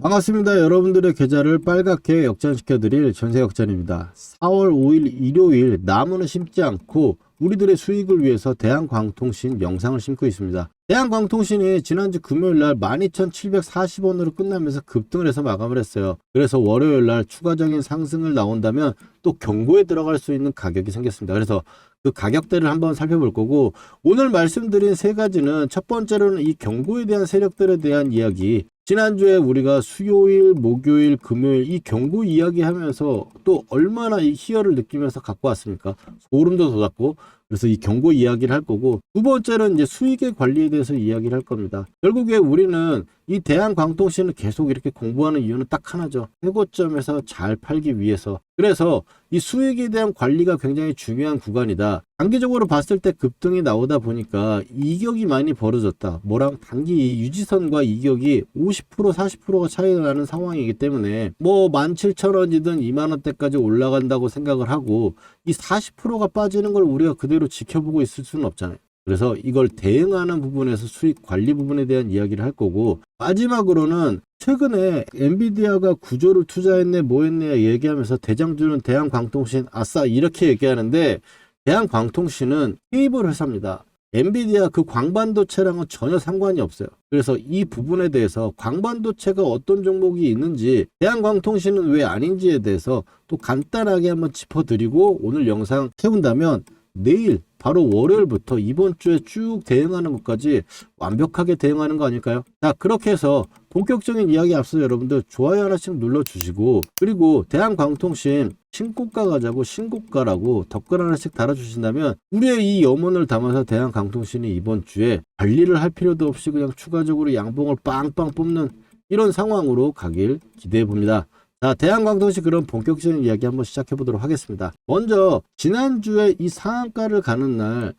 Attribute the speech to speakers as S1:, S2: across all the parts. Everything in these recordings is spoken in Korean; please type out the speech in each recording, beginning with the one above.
S1: 반갑습니다. 여러분들의 계좌를 빨갛게 역전시켜드릴 전세역전입니다. 4월 5일 일요일 나무는 심지 않고 우리들의 수익을 위해서 대한광통신 영상을 심고 있습니다. 대한광통신이 지난주 금요일날 12,740원으로 끝나면서 급등을 해서 마감을 했어요. 그래서 월요일날 추가적인 상승을 나온다면 또 경고에 들어갈 수 있는 가격이 생겼습니다. 그래서 그 가격대를 한번 살펴볼 거고, 오늘 말씀드린 세 가지는 첫 번째로는 이 경고에 대한 세력들에 대한 이야기, 지난주에 우리가 수요일, 목요일, 금요일 이 경고 이야기하면서 또 얼마나 이 희열을 느끼면서 갖고 왔습니까? 소름도 돋았고, 그래서 이 경고 이야기를 할 거고, 두 번째는 이제 수익의 관리에 대해서 이야기를 할 겁니다. 결국에 우리는 이 대한광통신을 계속 이렇게 공부하는 이유는 딱 하나죠. 최고점에서 잘 팔기 위해서. 그래서 이 수익에 대한 관리가 굉장히 중요한 구간이다. 단기적으로 봤을 때 급등이 나오다 보니까 이격이 많이 벌어졌다. 뭐랑 단기 유지선과 이격이 50% 40%가 차이가 나는 상황이기 때문에 뭐 17,000원이든 20,000원대까지 올라간다고 생각을 하고 이 40%가 빠지는 걸 우리가 그대로 지켜보고 있을 수는 없잖아요. 그래서 이걸 대응하는 부분에서 수익 관리 부분에 대한 이야기를 할 거고, 마지막으로는 최근에 엔비디아가 구조를 투자했네 뭐 했네 얘기하면서 대장주는 대한광통신 아싸 이렇게 얘기하는데, 대한광통신은 케이블 회사입니다. 엔비디아 그 광반도체랑은 전혀 상관이 없어요. 그래서 이 부분에 대해서 광반도체가 어떤 종목이 있는지, 대한광통신은 왜 아닌지에 대해서 또 간단하게 한번 짚어드리고 오늘 영상 세운다면 내일 바로 월요일부터 이번 주에 쭉 대응하는 것까지 완벽하게 대응하는 거 아닐까요? 자, 그렇게 해서 본격적인 이야기 앞서 여러분들 좋아요 하나씩 눌러주시고, 그리고 대한광통신 신고가 가자고 신고가라고 댓글 하나씩 달아주신다면 우리의 이 염원을 담아서 대한광통신이 이번 주에 관리를 할 필요도 없이 그냥 추가적으로 양봉을 빵빵 뽑는 이런 상황으로 가길 기대해 봅니다. 자, 대한광통신 그럼 본격적인 이야기 한번 시작해 보도록 하겠습니다. 먼저 지난주에 이 상한가를 가는 날,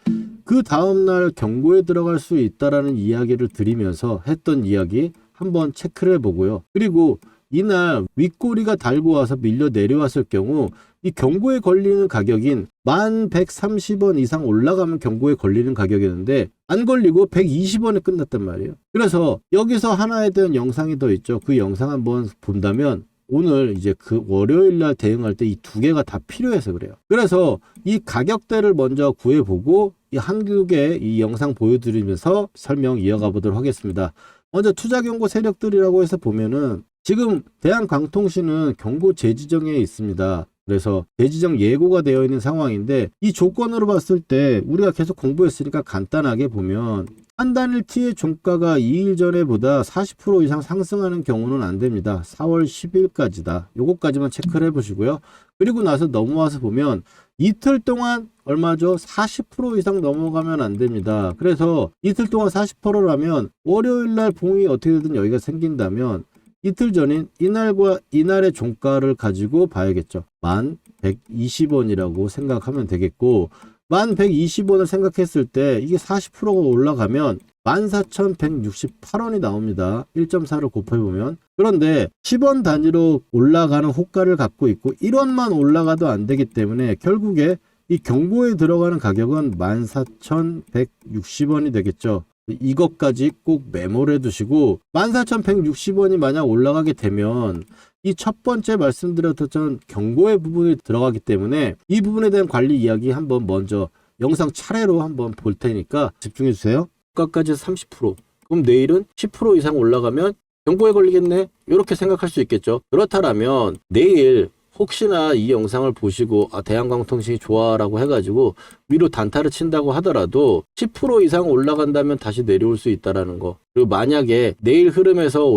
S1: 그 다음날 경고에 들어갈 수 있다라는 이야기를 드리면서 했던 이야기 한번 체크를 해보고요. 그리고 이날 윗꼬리가 달고 와서 밀려 내려왔을 경우 이 경고에 걸리는 가격인 1130원 이상 올라가면 경고에 걸리는 가격이었는데 안 걸리고 120원에 끝났단 말이에요. 그래서 여기서 하나에 대한 영상이 더 있죠. 그 영상 한번 본다면 오늘 이제 그 월요일 날 대응할 때 이 두 개가 다 필요해서 그래요. 그래서 이 가격대를 먼저 구해보고 이 한국의 이 영상 보여드리면서 설명 이어가 보도록 하겠습니다. 먼저 투자 경고 세력들이라고 해서 보면은 지금 대한광통신은 경고 재지정에 있습니다. 그래서 재지정 예고가 되어 있는 상황인데, 이 조건으로 봤을 때 우리가 계속 공부했으니까 간단하게 보면 한 단일 T의 종가가 2일 전에보다 40% 이상 상승하는 경우는 안 됩니다. 4월 10일까지다. 요거까지만 체크를 해보시고요. 그리고 나서 넘어와서 보면 이틀 동안 얼마죠? 40% 이상 넘어가면 안 됩니다. 그래서 이틀 동안 40%라면 월요일날 봉이 어떻게 되든 여기가 생긴다면 이틀 전인 이날과 이날의 종가를 가지고 봐야겠죠. 1120원이라고 생각하면 되겠고, 1120원을 생각했을 때 이게 40%가 올라가면 14,168원이 나옵니다. 1.4를 곱해보면. 그런데 10원 단위로 올라가는 호가를 갖고 있고 1원만 올라가도 안 되기 때문에 결국에 이 경고에 들어가는 가격은 14,160원이 되겠죠. 이것까지 꼭 메모를 해두시고, 14,160원이 만약 올라가게 되면 이 첫 번째 말씀드렸던 경고의 부분이 들어가기 때문에 이 부분에 대한 관리 이야기 한번 먼저 영상 차례로 한번 볼 테니까 집중해 주세요. 호가까지 30%, 그럼 내일은 10% 이상 올라가면 경고에 걸리겠네, 이렇게 생각할 수 있겠죠. 그렇다면 내일 혹시나 이 영상을 보시고 대한광통신이 좋아라고 해가지고 위로 단타를 친다고 하더라도 10% 이상 올라간다면 다시 내려올 수 있다라는 거. 그리고 만약에 내일 흐름에서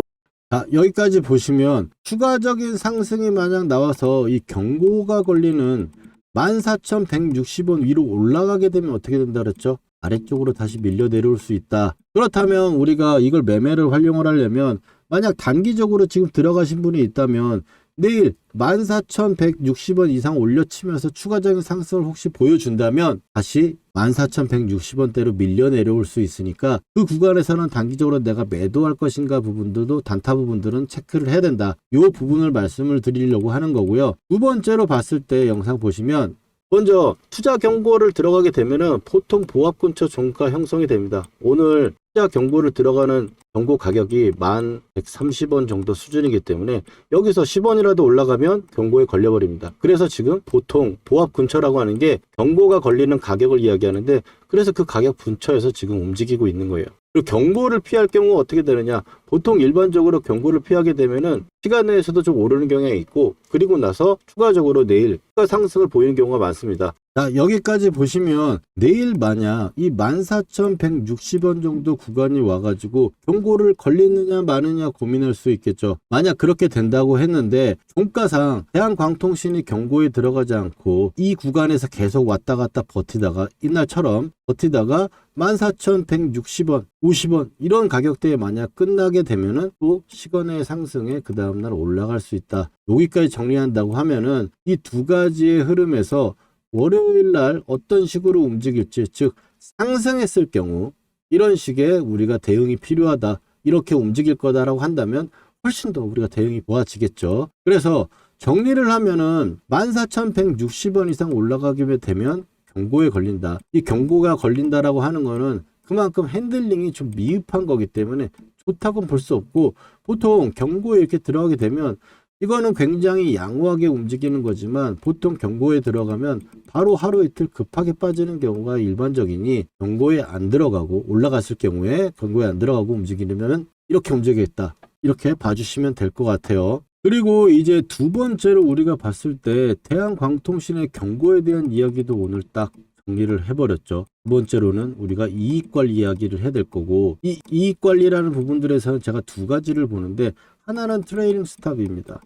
S1: 여기까지 보시면 추가적인 상승이 만약 나와서 이 경고가 걸리는 14,160원 위로 올라가게 되면 어떻게 된다 그랬죠? 아래쪽으로 다시 밀려 내려올 수 있다. 그렇다면 우리가 이걸 매매를 활용을 하려면 만약 단기적으로 지금 들어가신 분이 있다면 내일 14,160원 이상 올려치면서 추가적인 상승을 혹시 보여준다면 다시 14,160원대로 밀려 내려올 수 있으니까 그 구간에서는 단기적으로 내가 매도할 것인가 부분들도 단타 부분들은 체크를 해야 된다. 이 부분을 말씀을 드리려고 하는 거고요. 두 번째로 봤을 때 영상 보시면 먼저 투자 경고를 들어가게 되면은 보통 보합 근처 종가 형성이 됩니다. 오늘 십자 경고를 들어가는 경고 가격이 1130원 정도 수준이기 때문에 여기서 10원이라도 올라가면 경고에 걸려버립니다. 그래서 지금 보통 보합 근처라고 하는 게 경고가 걸리는 가격을 이야기하는데, 그래서 그 가격 근처에서 지금 움직이고 있는 거예요. 그리고 경고를 피할 경우 어떻게 되느냐, 보통 일반적으로 경고를 피하게 되면은 시간 내에서도 좀 오르는 경향이 있고, 그리고 나서 추가적으로 내일 추가 상승을 보이는 경우가 많습니다. 자, 여기까지 보시면 내일 만약 이 14,160원 정도 구간이 와가지고 경고를 걸리느냐 마느냐 고민할 수 있겠죠. 만약 그렇게 된다고 했는데 종가상 대한광통신이 경고에 들어가지 않고 이 구간에서 계속 왔다 갔다 버티다가 이날처럼 버티다가 14,160원, 50원 이런 가격대에 만약 끝나게 되면은 또 시간의 상승에 그 다음날 올라갈 수 있다. 여기까지 정리한다고 하면은 이 두 가지의 흐름에서 월요일 날 어떤 식으로 움직일지, 즉 상승했을 경우 이런 식의 우리가 대응이 필요하다, 이렇게 움직일 거다라고 한다면 훨씬 더 우리가 대응이 좋아지겠죠. 그래서 정리를 하면은 14,160원 이상 올라가게 되면 경고에 걸린다. 이 경고가 걸린다라고 하는 거는 그만큼 핸들링이 좀 미흡한 거기 때문에 좋다고는 볼 수 없고, 보통 경고에 이렇게 들어가게 되면 이거는 굉장히 양호하게 움직이는 거지만 보통 경고에 들어가면 바로 하루 이틀 급하게 빠지는 경우가 일반적이니, 경고에 안 들어가고 올라갔을 경우에 경고에 안 들어가고 움직이려면 이렇게 움직이겠다, 이렇게 봐주시면 될 것 같아요. 그리고 이제 두 번째로 우리가 봤을 때 대한광통신의 경고에 대한 이야기도 오늘 딱 정리를 해버렸죠. 두 번째로는 우리가 이익관리 이야기를 해야 될 거고, 이 이익관리라는 부분들에서는 제가 두 가지를 보는데, 하나는 트레이ling 스탑입니다.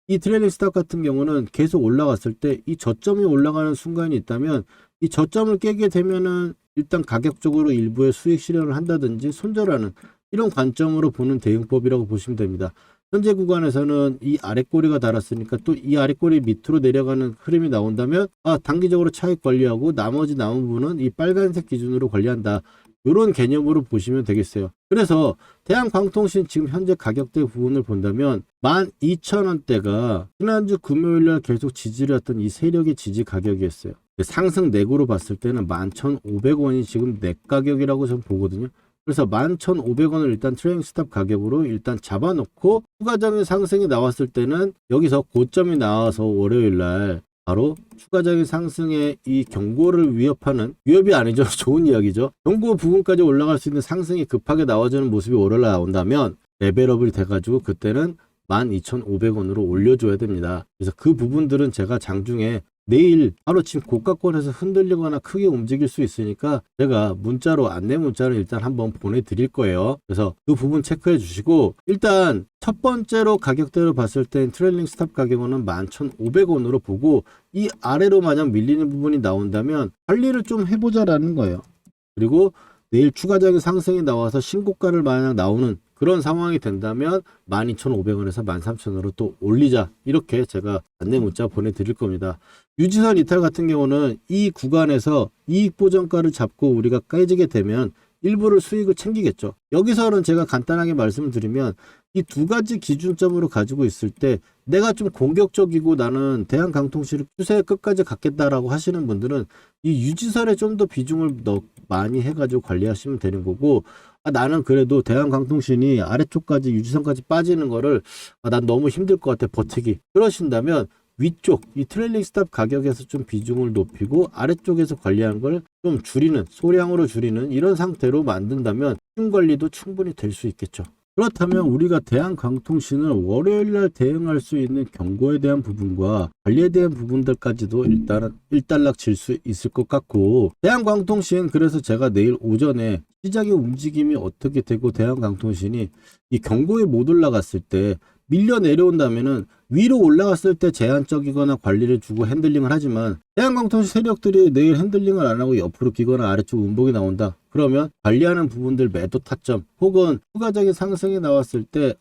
S1: 이 트레이ling 스탑 같은 경우는 계속 올라갔을 때 이 저점이 올라가는 순간이 있다면 이 저점을 깨게 되면은 일단 가격적으로 일부의 수익 실현을 한다든지 손절하는 이런 관점으로 보는 대응법이라고 보시면 됩니다. 현재 구간에서는 이 아랫꼬리가 달았으니까 또 이 아랫꼬리 밑으로 내려가는 흐름이 나온다면 단기적으로 차익 관리하고 나머지 남은 부분은 이 빨간색 기준으로 관리한다. 이런 개념으로 보시면 되겠어요. 그래서 대한광통신 지금 현재 가격대 부분을 본다면 12,000원대가 지난주 금요일날 계속 지지를 했던 이 세력의 지지 가격이었어요. 상승 내구로 봤을 때는 11,500원이 지금 내 가격이라고 저는 보거든요. 그래서 11,500원을 일단 트레이닝 스탑 가격으로 일단 잡아놓고 추가적인 상승이 나왔을 때는 여기서 고점이 나와서 월요일날 바로 추가적인 상승의 이 경고를 위협하는, 위협이 아니죠, 좋은 이야기죠. 경고 부분까지 올라갈 수 있는 상승이 급하게 나와주는 모습이 월요일 나온다면 레벨업이 돼가지고 그때는 12,500원으로 올려줘야 됩니다. 그래서 그 부분들은 제가 장중에 내일 바로 지금 고가권에서 흔들리거나 크게 움직일 수 있으니까 제가 문자로 안내 문자를 일단 한번 보내드릴 거예요. 그래서 그 부분 체크해 주시고, 일단 첫 번째로 가격대로 봤을 땐 트레일링 스탑 가격은 11,500원으로 보고, 이 아래로 만약 밀리는 부분이 나온다면 관리를 좀 해보자라는 거예요. 그리고 내일 추가적인 상승이 나와서 신고가를 만약 나오는 그런 상황이 된다면 12,500원에서 13,000원으로 또 올리자, 이렇게 제가 안내 문자 보내드릴 겁니다. 유지선 이탈 같은 경우는 이 구간에서 이익 보전가를 잡고 우리가 깨지게 되면 일부를 수익을 챙기겠죠. 여기서는 제가 간단하게 말씀을 드리면 이 두 가지 기준점으로 가지고 있을 때 내가 좀 공격적이고 나는 대한광통신을 추세 끝까지 갖겠다라고 하시는 분들은 이 유지선에 좀 더 비중을 많이 해가지고 관리하시면 되는 거고, 나는 그래도 대한광통신이 아래쪽까지 유지선까지 빠지는 거를 난 너무 힘들 것 같아 버티기, 그러신다면 위쪽 이 트레일링 스탑 가격에서 좀 비중을 높이고 아래쪽에서 관리하는 걸 좀 줄이는, 소량으로 줄이는 이런 상태로 만든다면 수익 관리도 충분히 될 수 있겠죠. 그렇다면 우리가 대한광통신을 월요일날 대응할 수 있는 경고에 대한 부분과 관리에 대한 부분들까지도 일단은 일단락 질 수 있을 것 같고, 대한광통신 그래서 제가 내일 오전에 시장의 움직임이 어떻게 되고 대한광통신이 이 경고에 못 올라갔을 때 밀려 내려온다면은 위로 올라갔을 때 제한적이거나 관리를 주고 핸들링을 하지만, 대한광통신 세력들이 내일 핸들링을 안 하고 옆으로 끼거나 아래쪽 음봉이 나온다. 그러면 관리하는 부분들 매도 타점 혹은 추가적인 상승이 나왔을 때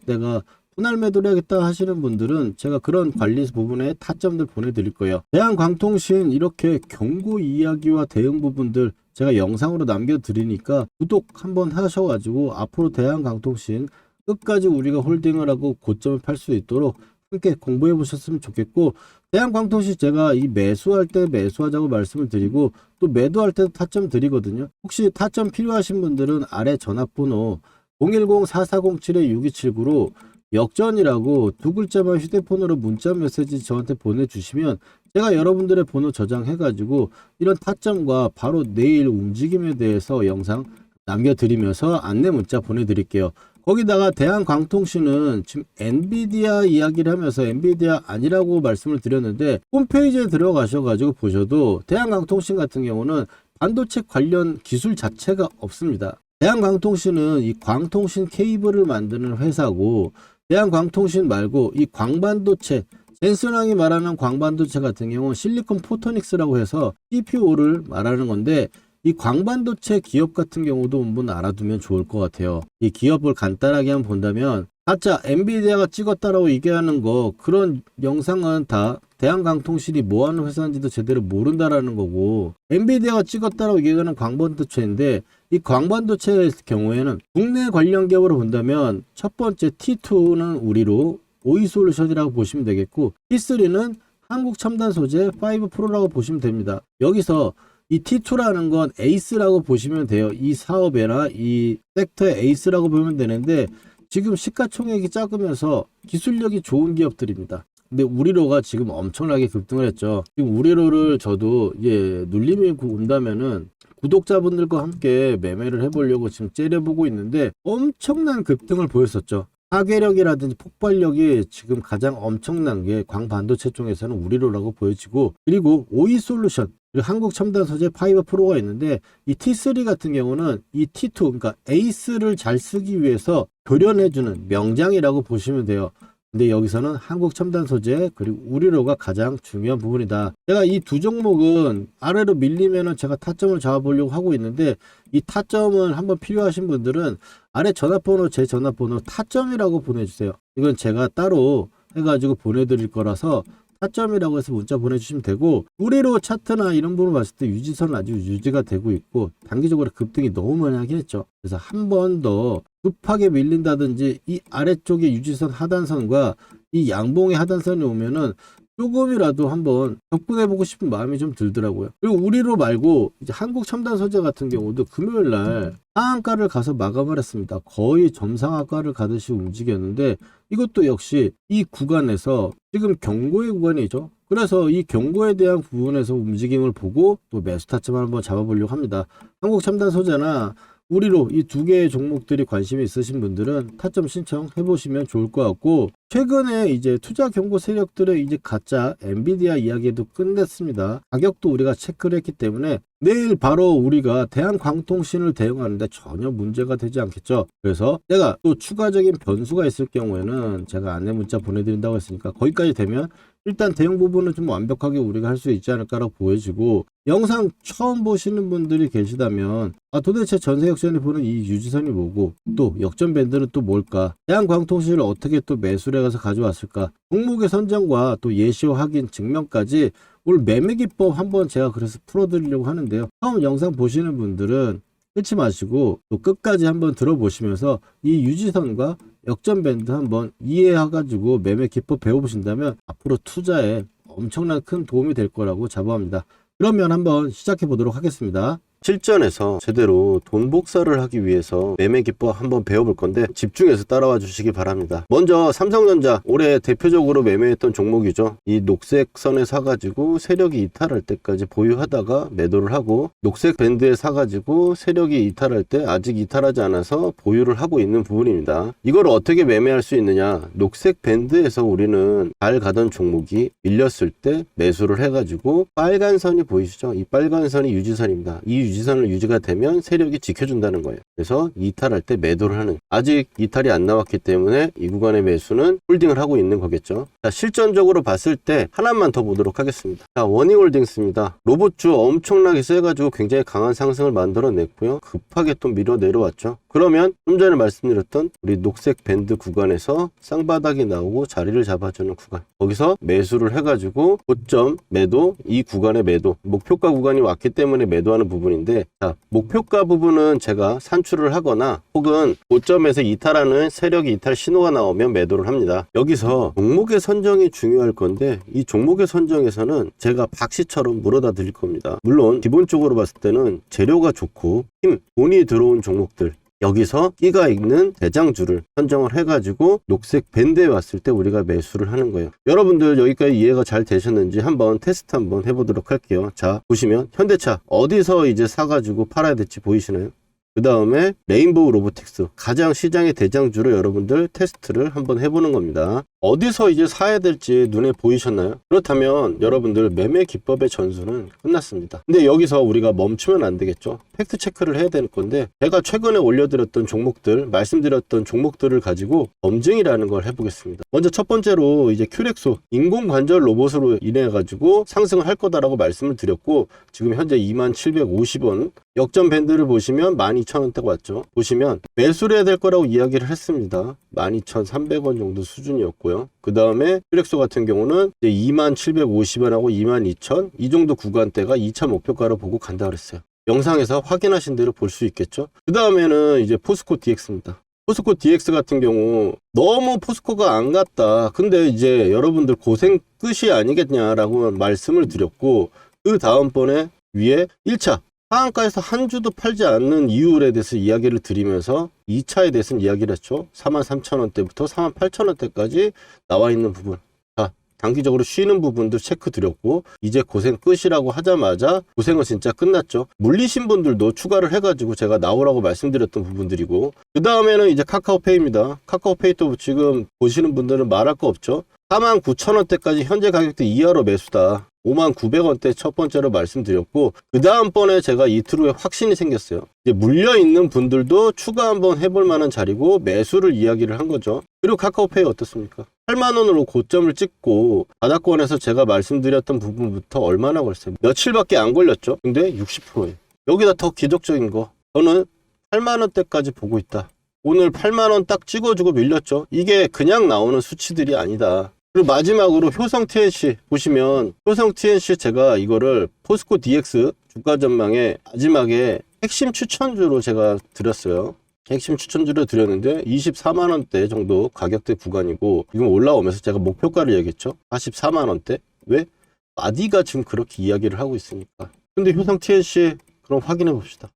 S1: 내가 분할 매도를 하겠다 하시는 분들은 제가 그런 관리 부분에 타점들 보내드릴 거예요. 대한광통신 이렇게 경고 이야기와 대응 부분들 제가 영상으로 남겨드리니까 구독 한번 하셔가지고 앞으로 대한광통신 끝까지 우리가 홀딩을 하고 고점을 팔 수 있도록 함께 공부해 보셨으면 좋겠고, 대한광통시 제가 이 매수할 때 매수하자고 말씀을 드리고 또 매도할 때도 타점 드리거든요. 혹시 타점 필요하신 분들은 아래 전화번호 010-4407-6279로 역전이라고 두 글자만 휴대폰으로 문자 메시지 저한테 보내주시면 제가 여러분들의 번호 저장해가지고 이런 타점과 바로 내일 움직임에 대해서 영상 남겨드리면서 안내 문자 보내드릴게요. 거기다가 대한광통시는 지금 엔비디아 이야기를 하면서 엔비디아 아니라고 말씀을 드렸는데 홈페이지에 들어가셔가지고 보셔도 대한광통신 같은 경우는 반도체 관련 기술 자체가 없습니다. 대한광통신은 이 광통신 케이블을 만드는 회사고, 대한광통신 말고 이 광반도체, 젠슨왕이 말하는 광반도체 같은 경우는 실리콘 포토닉스라고 해서 CPO를 말하는 건데, 이 광반도체 기업 같은 경우도 한번 알아두면 좋을 것 같아요. 이 기업을 간단하게 한번 본다면 가짜 엔비디아가 찍었다라고 얘기하는 거, 그런 영상은 다 대한광통신이 뭐하는 회사인지도 제대로 모른다라는 거고, 엔비디아가 찍었다라고 얘기하는 광반도체인데 이 광반도체의 경우에는 국내 관련 기업으로 본다면 첫 번째 T2는 우리로 오이솔루션이라고 보시면 되겠고, T3는 한국첨단소재 5 프로라고 보시면 됩니다. 여기서 이 T2라는 건 에이스라고 보시면 돼요. 이 사업에나 이 섹터의 에이스라고 보면 되는데 지금 시가총액이 작으면서 기술력이 좋은 기업들입니다. 근데 우리로가 지금 엄청나게 급등을 했죠. 지금 우리로를 저도 눌림이 온다면은 구독자분들과 함께 매매를 해보려고 지금 째려보고 있는데 엄청난 급등을 보였었죠. 파괴력이라든지 폭발력이 지금 가장 엄청난 게 광반도체 쪽에서는 우리로라고 보여지고, 그리고 오이솔루션, 그리고 한국첨단소재 5 프로가 있는데 이 T3 같은 경우는 이 T2, 그러니까 에이스를 잘 쓰기 위해서 교련해주는 명장이라고 보시면 돼요. 근데 여기서는 한국첨단소재 그리고 우리로가 가장 중요한 부분이다. 제가 이 두 종목은 아래로 밀리면은 제가 타점을 잡아보려고 하고 있는데, 이 타점을 한번 필요하신 분들은 아래 전화번호, 제 전화번호 타점이라고 보내주세요. 이건 제가 따로 해가지고 보내드릴 거라서 타점이라고 해서 문자 보내주시면 되고, 우리로 차트나 이런 부분을 봤을 때 유지선은 아주 유지가 되고 있고 단기적으로 급등이 너무 많이 하긴 했죠. 그래서 한 번 더 급하게 밀린다든지 이 아래쪽에 유지선 하단선과 이 양봉의 하단선이 오면은 조금이라도 한번 접근해보고 싶은 마음이 좀 들더라고요. 그리고 우리로 말고 이제 한국첨단소재 같은 경우도 금요일날 상한가를 가서 마감을 했습니다. 거의 점상한가를 가듯이 움직였는데 이것도 역시 이 구간에서 지금 경고의 구간이죠. 그래서 이 경고에 대한 부분에서 움직임을 보고 또 매수 타점을 한번 잡아보려고 합니다. 한국첨단소재나 우리로 이 두 개의 종목들이 관심이 있으신 분들은 타점 신청해 보시면 좋을 것 같고, 최근에 이제 투자 경고 세력들의 이제 가짜 엔비디아 이야기도 끝냈습니다. 가격도 우리가 체크를 했기 때문에 내일 바로 우리가 대한광통신을 대응하는데 전혀 문제가 되지 않겠죠. 그래서 제가 또 추가적인 변수가 있을 경우에는 제가 안내 문자 보내드린다고 했으니까 거기까지 되면 일단 대응 부분은 좀 완벽하게 우리가 할 수 있지 않을까라고 보여지고, 영상 처음 보시는 분들이 계시다면 도대체 전세 역전이 보는 이 유지선이 뭐고 또 역전 밴드는 또 뭘까, 대한광통신을 어떻게 또 매수를 해가서 가져왔을까, 종목의 선정과 또 예시와 확인 증명까지 오늘 매매 기법 한번 제가 그래서 풀어드리려고 하는데요. 처음 영상 보시는 분들은 끊지 마시고 또 끝까지 한번 들어보시면서 이 유지선과 역전 밴드 한번 이해해가지고 매매 기법 배워보신다면 앞으로 투자에 엄청난 큰 도움이 될 거라고 자부합니다. 그러면 한번 시작해 보도록 하겠습니다. 실전에서 제대로 돈 복사를 하기 위해서 매매 기법 한번 배워볼 건데 집중해서 따라와 주시기 바랍니다. 먼저 삼성전자, 올해 대표적으로 매매했던 종목이죠. 이 녹색 선에 사가지고 세력이 이탈할 때까지 보유하다가 매도를 하고, 녹색 밴드에 사가지고 세력이 이탈할 때 아직 이탈하지 않아서 보유를 하고 있는 부분입니다. 이걸 어떻게 매매할 수 있느냐, 녹색 밴드에서 우리는 잘 가던 종목이 밀렸을 때 매수를 해가지고 빨간 선이 보이시죠? 이 빨간 선이 유지선입니다. 이 유지선을 유지가 되면 세력이 지켜준다는 거예요. 그래서 이탈할 때 매도를 하는, 아직 이탈이 안 나왔기 때문에 이 구간의 매수는 홀딩을 하고 있는 거겠죠. 자, 실전적으로 봤을 때 하나만 더 보도록 하겠습니다. 자, 원희홀딩스입니다. 로봇주 엄청나게 세가지고 굉장히 강한 상승을 만들어냈고요. 급하게 또 밀어 내려왔죠. 그러면 좀 전에 말씀드렸던 우리 녹색 밴드 구간에서 쌍바닥이 나오고 자리를 잡아주는 구간, 거기서 매수를 해가지고 고점 매도, 이 구간의 매도, 목표가 구간이 왔기 때문에 매도하는 부분인데, 자, 목표가 부분은 제가 산출을 하거나 혹은 고점에서 이탈하는 세력이 이탈 신호가 나오면 매도를 합니다. 여기서 종목의 선정이 중요할 건데, 이 종목의 선정에서는 제가 박씨처럼 물어다 드릴 겁니다. 물론 기본적으로 봤을 때는 재료가 좋고 힘, 돈이 들어온 종목들, 여기서 끼가 있는 대장주를 선정을 해가지고 녹색 밴드에 왔을 때 우리가 매수를 하는 거예요. 여러분들 여기까지 이해가 잘 되셨는지 한번 테스트 한번 해보도록 할게요. 자, 보시면 현대차 어디서 이제 사가지고 팔아야 될지 보이시나요? 그 다음에 레인보우 로보틱스, 가장 시장의 대장주로 여러분들 테스트를 한번 해보는 겁니다. 어디서 이제 사야 될지 눈에 보이셨나요? 그렇다면 여러분들 매매 기법의 전수는 끝났습니다. 근데 여기서 우리가 멈추면 안 되겠죠. 팩트 체크를 해야 될 건데, 제가 최근에 올려드렸던 종목들, 말씀드렸던 종목들을 가지고 검증이라는 걸 해보겠습니다. 먼저 첫 번째로 이제 큐렉소 인공관절 로봇으로 인해 가지고 상승을 할 거다라고 말씀을 드렸고, 지금 현재 2750원 역전 밴드를 보시면 12,000원대가 왔죠. 보시면 매수를 해야 될 거라고 이야기를 했습니다. 12,300원 정도 수준이었고요. 그 다음에 퓨렉소 같은 경우는 이제 2750원하고 22,000, 이 정도 구간대가 2차 목표가로 보고 간다 그랬어요. 영상에서 확인하신 대로 볼 수 있겠죠. 그 다음에는 이제 포스코 DX입니다. 포스코 DX 같은 경우 너무 포스코가 안 갔다, 근데 이제 여러분들 고생 끝이 아니겠냐라고 말씀을 드렸고, 그 다음번에 위에 1차 하한가에서 한 주도 팔지 않는 이유에 대해서 이야기를 드리면서 2차에 대해서는 이야기를 했죠. 43,000원대부터 48,000원대까지 나와 있는 부분, 자, 단기적으로 쉬는 부분도 체크 드렸고, 이제 고생 끝이라고 하자마자 고생은 진짜 끝났죠. 물리신 분들도 추가를 해가지고 제가 나오라고 말씀드렸던 부분들이고, 그 다음에는 이제 카카오페이입니다. 카카오페이도 지금 보시는 분들은 말할 거 없죠. 49,000원대까지 현재 가격대 이하로 매수다. 59,000원대 첫 번째로 말씀드렸고, 그 다음번에 제가 이틀 후에 확신이 생겼어요. 이제 물려있는 분들도 추가 한번 해볼 만한 자리고 매수를 이야기를 한 거죠. 그리고 카카오페이 어떻습니까? 8만원으로 고점을 찍고 바닥권에서 제가 말씀드렸던 부분부터 얼마나 걸렸어요? 며칠밖에 안 걸렸죠. 근데 60%예요. 여기다 더 기적적인 거, 저는 8만원대까지 보고 있다. 오늘 8만원 딱 찍어주고 밀렸죠. 이게 그냥 나오는 수치들이 아니다. 그리고 마지막으로 효성 TNC 보시면, 효성 TNC 제가 이거를 포스코 DX 주가 전망에 마지막에 핵심 추천주로 제가 드렸어요. 핵심 추천주로 드렸는데 24만원대 정도 가격대 구간이고, 지금 올라오면서 제가 목표가를 얘기했죠. 44만원대. 왜? 마디가 지금 그렇게 이야기를 하고 있으니까. 근데 효성 TNC 그럼 확인해 봅시다.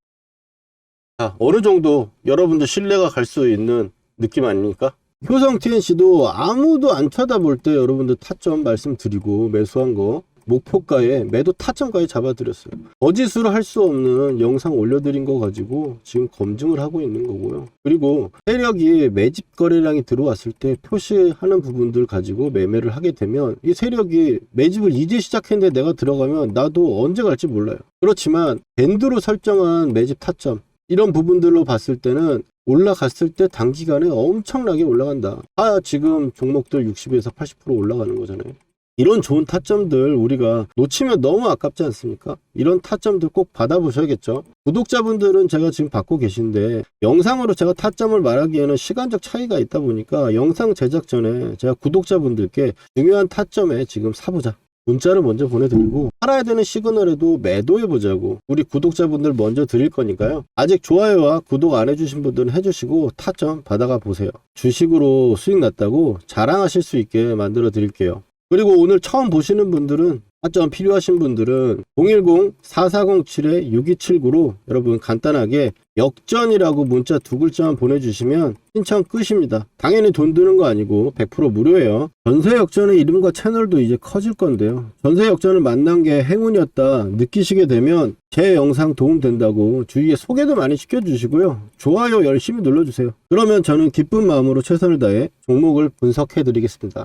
S1: 자, 어느 정도 여러분들 신뢰가 갈 수 있는 느낌 아닙니까? 효성 TNC도 아무도 안 쳐다볼 때 여러분들 타점 말씀드리고 매수한 거 목표가에 매도 타점까지 잡아드렸어요. 거짓으로 할 수 없는 영상 올려드린 거 가지고 지금 검증을 하고 있는 거고요. 그리고 세력이 매집 거래량이 들어왔을 때 표시하는 부분들 가지고 매매를 하게 되면, 이 세력이 매집을 이제 시작했는데 내가 들어가면 나도 언제 갈지 몰라요. 그렇지만 밴드로 설정한 매집 타점, 이런 부분들로 봤을 때는 올라갔을 때 단기간에 엄청나게 올라간다. 지금 종목들 60에서 80% 올라가는 거잖아요. 이런 좋은 타점들 우리가 놓치면 너무 아깝지 않습니까? 이런 타점들 꼭 받아보셔야겠죠. 구독자분들은 제가 지금 받고 계신데, 영상으로 제가 타점을 말하기에는 시간적 차이가 있다 보니까 영상 제작 전에 제가 구독자분들께 중요한 타점에 지금 사보자, 문자를 먼저 보내드리고, 팔아야 되는 시그널에도 매도해보자고 우리 구독자분들 먼저 드릴 거니까요. 아직 좋아요와 구독 안 해주신 분들은 해주시고 타점 받아가 보세요. 주식으로 수익 났다고 자랑하실 수 있게 만들어 드릴게요. 그리고 오늘 처음 보시는 분들은, 타점 필요하신 분들은 010-4407-6279로 여러분 간단하게 역전이라고 문자 2글자만 보내주시면 신청 끝입니다. 당연히 돈 드는 거 아니고 100% 무료예요. 전세 역전의 이름과 채널도 이제 커질 건데요. 전세 역전을 만난 게 행운이었다 느끼시게 되면 제 영상 도움된다고 주위에 소개도 많이 시켜주시고요. 좋아요 열심히 눌러주세요. 그러면 저는 기쁜 마음으로 최선을 다해 종목을 분석해 드리겠습니다.